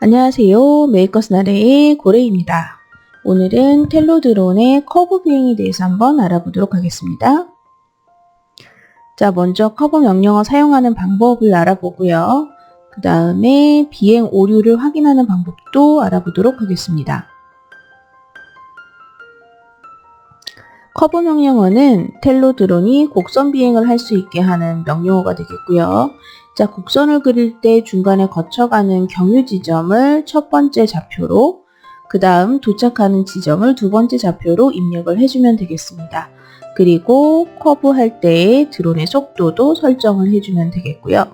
안녕하세요. 메이커스 나래의 고래입니다. 오늘은 텔로 드론의 커브 비행에 대해서 한번 알아보도록 하겠습니다. 자, 먼저 커브 명령어 사용하는 방법을 알아보고요. 그 다음에 비행 오류를 확인하는 방법도 알아보도록 하겠습니다. 커브 명령어는 텔로 드론이 곡선 비행을 할 수 있게 하는 명령어가 되겠고요. 자, 곡선을 그릴 때 중간에 거쳐가는 경유 지점을 첫 번째 좌표로, 그 다음 도착하는 지점을 두 번째 좌표로 입력을 해주면 되겠습니다. 그리고 커브 할 때 드론의 속도도 설정을 해주면 되겠고요.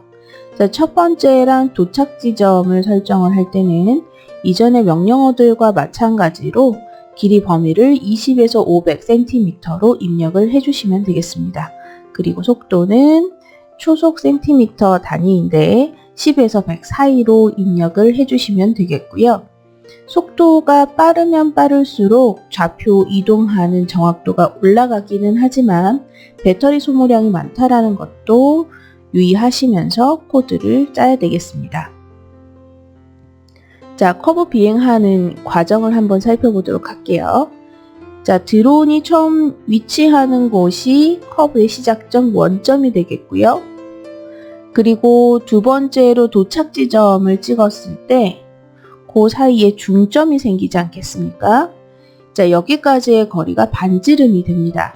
자, 첫 번째랑 도착 지점을 설정을 할 때는 이전의 명령어들과 마찬가지로 길이 범위를 20에서 500cm로 입력을 해주시면 되겠습니다. 그리고 속도는 초속 센티미터 단위인데 10에서 100 사이로 입력을 해주시면 되겠고요. 속도가 빠르면 빠를수록 좌표 이동하는 정확도가 올라가기는 하지만 배터리 소모량이 많다라는 것도 유의하시면서 코드를 짜야 되겠습니다. 자, 커브 비행하는 과정을 한번 살펴보도록 할게요. 자, 드론이 처음 위치하는 곳이 커브의 시작점 원점이 되겠고요. 그리고 두 번째로 도착 지점을 찍었을 때 그 사이에 중점이 생기지 않겠습니까? 자, 여기까지의 거리가 반지름이 됩니다.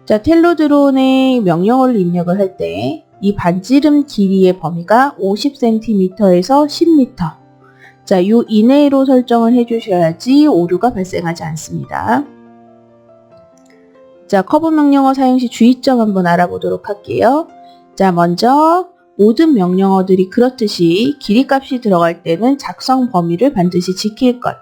자, 텔로 드론의 명령어를 입력을 할 때 이 반지름 길이의 범위가 50cm에서 10m. 자, 이 이내로 설정을 해주셔야지 오류가 발생하지 않습니다. 자, 커브 명령어 사용 시 주의점 한번 알아보도록 할게요. 자, 먼저 모든 명령어들이 그렇듯이 길이 값이 들어갈 때는 작성 범위를 반드시 지킬 것.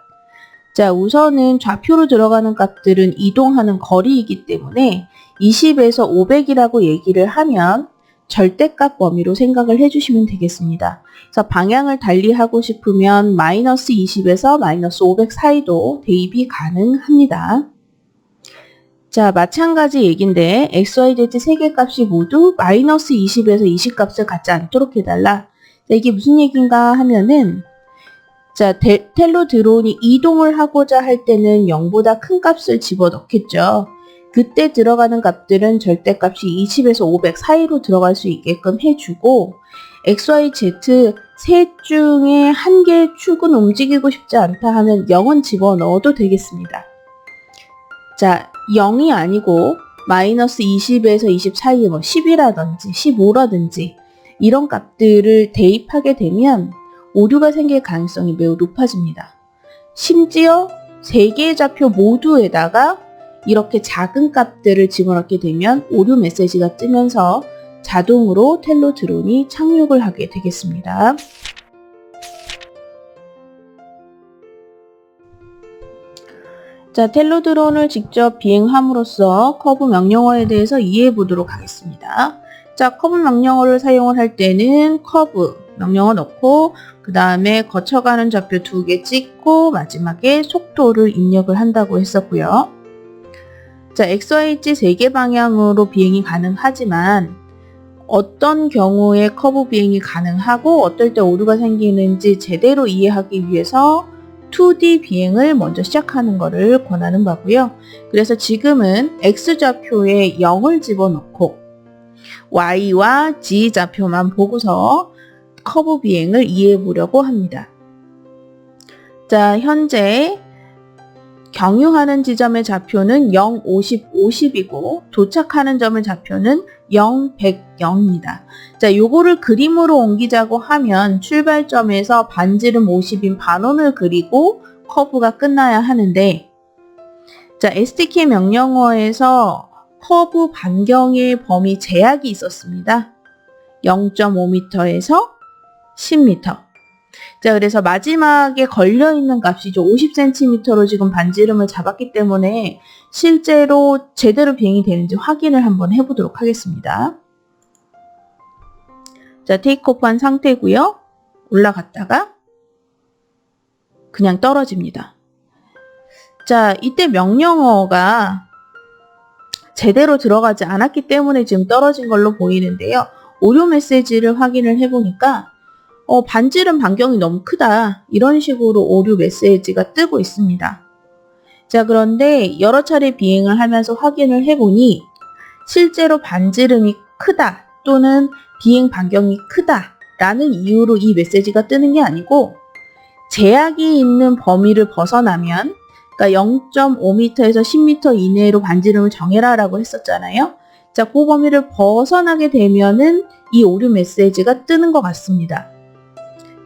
자, 우선은 좌표로 들어가는 값들은 이동하는 거리이기 때문에 20에서 500이라고 얘기를 하면 절대값 범위로 생각을 해주시면 되겠습니다. 그래서 방향을 달리하고 싶으면 마이너스 20에서 마이너스 500 사이도 대입이 가능합니다. 자, 마찬가지 얘기인데 XYZ 세 개 값이 모두 마이너스 20에서 20 값을 갖지 않도록 해달라. 자, 이게 무슨 얘기인가 하면은 자, 텔로 드론이 이동을 하고자 할 때는 0보다 큰 값을 집어넣겠죠. 그때 들어가는 값들은 절대값이 20에서 500 사이로 들어갈 수 있게끔 해주고 XYZ 셋 중에 한 개의 축은 움직이고 싶지 않다 하면 0은 집어넣어도 되겠습니다. 자, 0이 아니고 마이너스 20에서 20 사이에 뭐 10이라든지 15라든지 이런 값들을 대입하게 되면 오류가 생길 가능성이 매우 높아집니다. 심지어 3개의 좌표 모두에다가 이렇게 작은 값들을 집어넣게 되면 오류 메시지가 뜨면서 자동으로 텔로 드론이 착륙을 하게 되겠습니다. 자, 텔로 드론을 직접 비행함으로써 커브 명령어에 대해서 이해해 보도록 하겠습니다. 자, 커브 명령어를 사용을 할 때는 커브 명령어 넣고 그 다음에 거쳐가는 좌표 2개 찍고 마지막에 속도를 입력을 한다고 했었고요. 자, XYZ 3개 방향으로 비행이 가능하지만 어떤 경우에 커브 비행이 가능하고 어떨 때 오류가 생기는지 제대로 이해하기 위해서 2D 비행을 먼저 시작하는 것을 권하는 바고요. 그래서 지금은 X좌표에 0을 집어넣고 Y와 Z 좌표만 보고서 커브 비행을 이해해 보려고 합니다. 자, 현재 경유하는 지점의 좌표는 0, 50, 50이고 도착하는 점의 좌표는 0, 100, 0입니다. 자, 요거를 그림으로 옮기자고 하면 출발점에서 반지름 50인 반원을 그리고 커브가 끝나야 하는데 자, STK 명령어에서 커브 반경의 범위 제약이 있었습니다. 0.5m에서 10m. 자, 그래서 마지막에 걸려있는 값이죠. 50cm로 지금 반지름을 잡았기 때문에 실제로 제대로 비행이 되는지 확인을 한번 해보도록 하겠습니다. 자, 테이크오프한 상태고요. 올라갔다가 그냥 떨어집니다. 자, 이때 명령어가 제대로 들어가지 않았기 때문에 지금 떨어진 걸로 보이는데요. 오류 메시지를 확인을 해보니까 반지름 반경이 너무 크다. 이런 식으로 오류 메시지가 뜨고 있습니다. 자, 그런데 여러 차례 비행을 하면서 확인을 해보니 실제로 반지름이 크다 또는 비행 반경이 크다 라는 이유로 이 메시지가 뜨는 게 아니고 제약이 있는 범위를 벗어나면 그러니까 0.5m에서 10m 이내로 반지름을 정해라 라고 했었잖아요. 자, 그 범위를 벗어나게 되면은 이 오류 메시지가 뜨는 것 같습니다.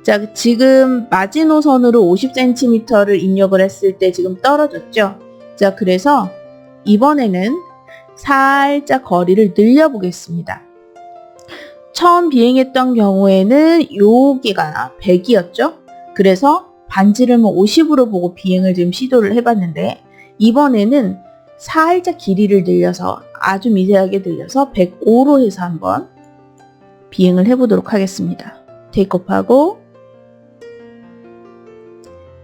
자, 지금 마지노선으로 50cm를 입력을 했을 때 지금 떨어졌죠. 자, 그래서 이번에는 살짝 거리를 늘려보겠습니다. 처음 비행했던 경우에는 여기가 100이었죠. 그래서 반지름을 50으로 보고 비행을 지금 시도를 해봤는데 이번에는 살짝 길이를 늘려서 아주 미세하게 늘려서 105로 해서 한번 비행을 해보도록 하겠습니다. 테이크업하고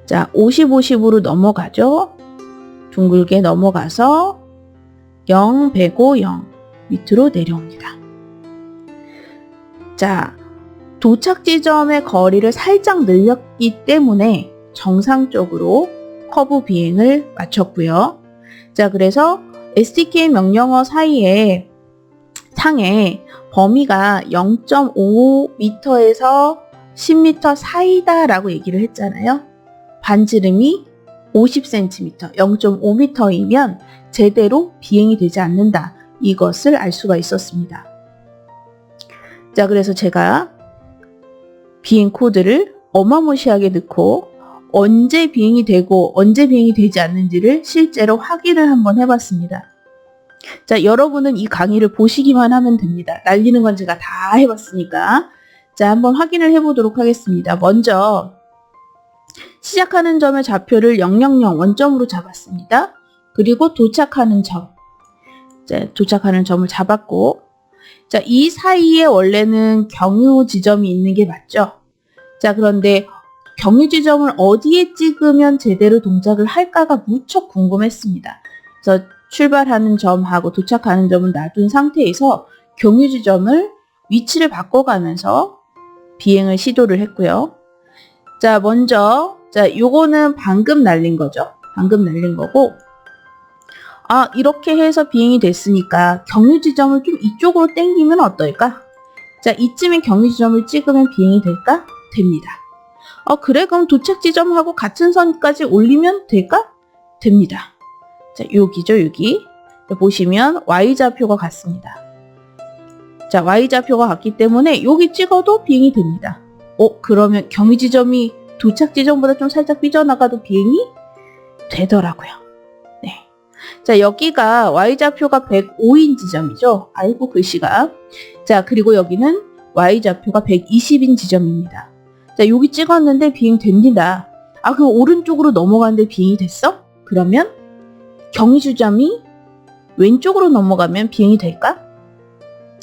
자, 50, 50으로 넘어가죠. 둥글게 넘어가서 0, 105, 0 밑으로 내려옵니다. 자, 도착 지점의 거리를 살짝 늘렸기 때문에 정상적으로 커브 비행을 마쳤고요. 자, 그래서 STK 명령어 사이에 창에 범위가 0.5m에서 10m 사이다 라고 얘기를 했잖아요. 반지름이 50cm, 0.5m이면 제대로 비행이 되지 않는다. 이것을 알 수가 있었습니다. 자, 그래서 제가 비행 코드를 어마무시하게 넣고 언제 비행이 되고 언제 비행이 되지 않는지를 실제로 확인을 한번 해봤습니다. 자, 여러분은 이 강의를 보시기만 하면 됩니다. 날리는 건 제가 다 해봤으니까. 자, 한번 확인을 해보도록 하겠습니다. 먼저 시작하는 점의 좌표를 000 원점으로 잡았습니다. 그리고 도착하는 점. 자, 도착하는 점을 잡았고, 자, 이 사이에 원래는 경유 지점이 있는 게 맞죠? 자, 그런데 경유 지점을 어디에 찍으면 제대로 동작을 할까가 무척 궁금했습니다. 그래서 출발하는 점하고 도착하는 점을 놔둔 상태에서 경유 지점을 위치를 바꿔가면서 비행을 시도를 했고요. 자, 먼저 요거는 방금 날린 거죠. 방금 날린 거고, 이렇게 해서 비행이 됐으니까 경유 지점을 좀 이쪽으로 당기면 어떨까? 자, 이쯤에 경유 지점을 찍으면 비행이 될까? 됩니다. 그래? 그럼 도착 지점하고 같은 선까지 올리면 될까? 됩니다. 자, 여기죠, 여기. 자, 보시면 Y좌표가 같습니다. 자, Y좌표가 같기 때문에 여기 찍어도 비행이 됩니다. 그러면 경유 지점이 도착 지점보다 좀 살짝 삐져나가도 비행이 되더라고요. 네. 자, 여기가 Y좌표가 105인 지점이죠. 아이고, 글씨가. 자, 그리고 여기는 Y좌표가 120인 지점입니다. 자, 여기 찍었는데 비행 됩니다. 그럼 오른쪽으로 넘어가는데 비행이 됐어? 그러면 경유 지점이 왼쪽으로 넘어가면 비행이 될까?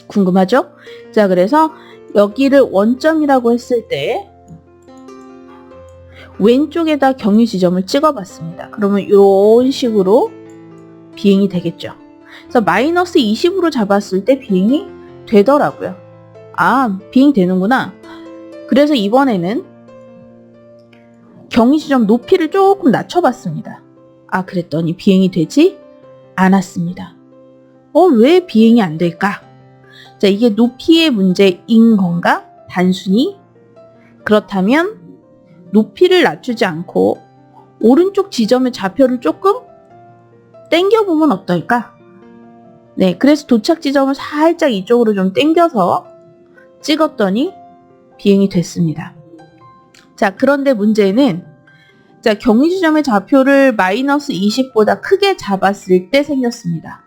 궁금하죠? 자, 그래서 여기를 원점이라고 했을 때 왼쪽에다 경유 지점을 찍어봤습니다. 그러면 이런 식으로 비행이 되겠죠. 그래서 마이너스 20으로 잡았을 때 비행이 되더라고요. 비행 되는구나. 그래서 이번에는 경유 지점 높이를 조금 낮춰봤습니다. 그랬더니 비행이 되지 않았습니다. 왜 비행이 안 될까? 자, 이게 높이의 문제인 건가? 단순히? 그렇다면 높이를 낮추지 않고 오른쪽 지점의 좌표를 조금 당겨보면 어떨까? 네, 그래서 도착 지점을 살짝 이쪽으로 좀 당겨서 찍었더니 비행이 됐습니다. 자, 그런데 문제는 자, 경유 지점의 좌표를 마이너스 20보다 크게 잡았을 때 생겼습니다.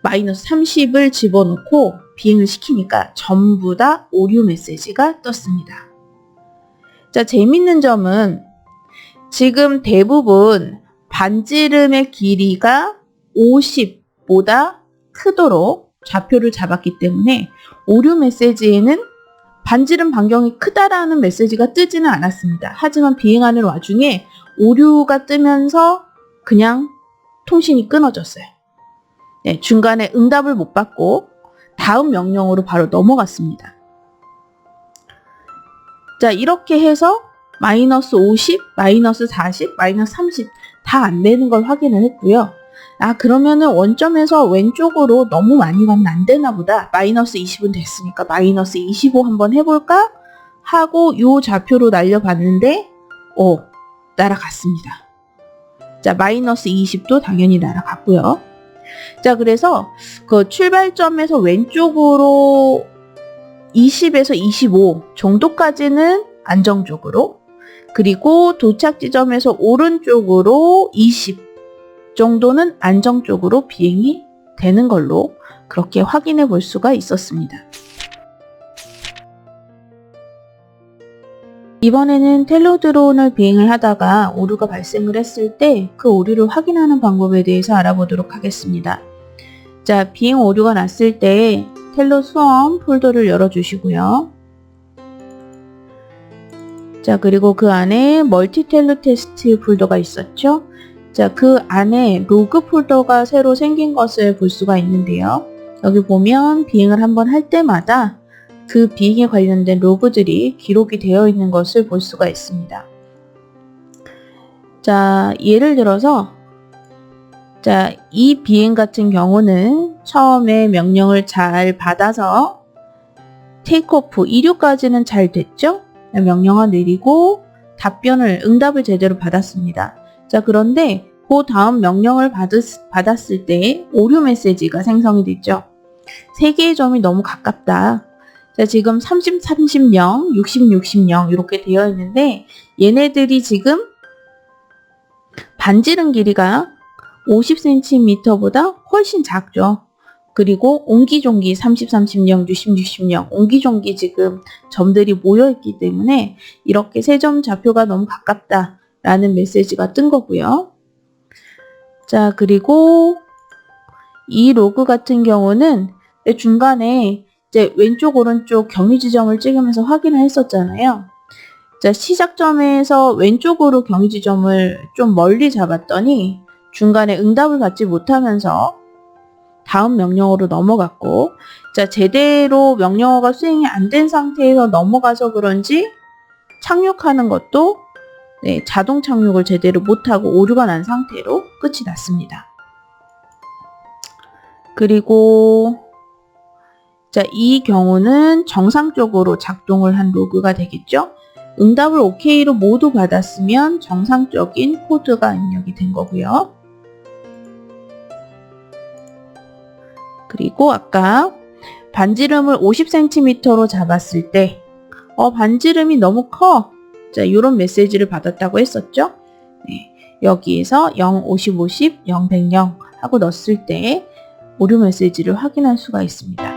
마이너스 30을 집어넣고 비행을 시키니까 전부 다 오류 메시지가 떴습니다. 자, 재밌는 점은 지금 대부분 반지름의 길이가 50보다 크도록 좌표를 잡았기 때문에 오류 메시지에는 반지름 반경이 크다라는 메시지가 뜨지는 않았습니다. 하지만 비행하는 와중에 오류가 뜨면서 그냥 통신이 끊어졌어요. 네, 중간에 응답을 못 받고 다음 명령으로 바로 넘어갔습니다. 자, 이렇게 해서 마이너스 50, 마이너스 40, 마이너스 30 다 안 되는 걸 확인을 했고요. 아, 그러면은 원점에서 왼쪽으로 너무 많이 가면 안 되나 보다. 마이너스 20은 됐으니까 마이너스 25 한번 해볼까? 하고 요 좌표로 날려봤는데 날아갔습니다. 자, 마이너스 20도 당연히 날아갔고요. 자, 그래서 그 출발점에서 왼쪽으로 20에서 25 정도까지는 안정적으로, 그리고 도착 지점에서 오른쪽으로 20 정도는 안정적으로 비행이 되는 걸로 그렇게 확인해 볼 수가 있었습니다. 이번에는 텔로 드론을 비행을 하다가 오류가 발생을 했을 때 그 오류를 확인하는 방법에 대해서 알아보도록 하겠습니다. 자, 비행 오류가 났을 때 텔로 수험 폴더를 열어주시고요. 자, 그리고 그 안에 멀티텔로 테스트 폴더가 있었죠. 자, 그 안에 로그 폴더가 새로 생긴 것을 볼 수가 있는데요. 여기 보면 비행을 한번 할 때마다 그 비행에 관련된 로그들이 기록이 되어 있는 것을 볼 수가 있습니다. 자, 예를 들어서 자, 이 비행 같은 경우는 처음에 명령을 잘 받아서 테이크오프 이륙까지는 잘 됐죠? 명령을 내리고 응답을 제대로 받았습니다. 자, 그런데 그 다음 명령을 받았을 때 오류 메시지가 생성이 됐죠. 3개의 점이 너무 가깝다. 자, 지금 30, 30, 0, 60, 60, 0 이렇게 되어 있는데 얘네들이 지금 반지름 길이가 50cm보다 훨씬 작죠. 그리고 옹기종기 30, 30, 0, 60, 60, 0 옹기종기 지금 점들이 모여 있기 때문에 이렇게 3점 좌표가 너무 가깝다 라는 메시지가 뜬 거고요. 자, 그리고 이 로그 같은 경우는 중간에 이제 왼쪽 오른쪽 경위 지점을 찍으면서 확인을 했었잖아요. 자, 시작점에서 왼쪽으로 경위 지점을 좀 멀리 잡았더니 중간에 응답을 받지 못하면서 다음 명령어로 넘어갔고, 자, 제대로 명령어가 수행이 안 된 상태에서 넘어가서 그런지 착륙하는 것도 자동 착륙을 제대로 못하고 오류가 난 상태로 끝이 났습니다. 그리고 자, 이 경우는 정상적으로 작동을 한 로그가 되겠죠. 응답을 OK로 모두 받았으면 정상적인 코드가 입력이 된 거고요. 그리고 아까 반지름을 50cm로 잡았을 때 반지름이 너무 커. 자, 이런 메시지를 받았다고 했었죠. 네, 여기에서 0, 50, 50, 0, 100, 0 하고 넣었을 때 오류 메시지를 확인할 수가 있습니다.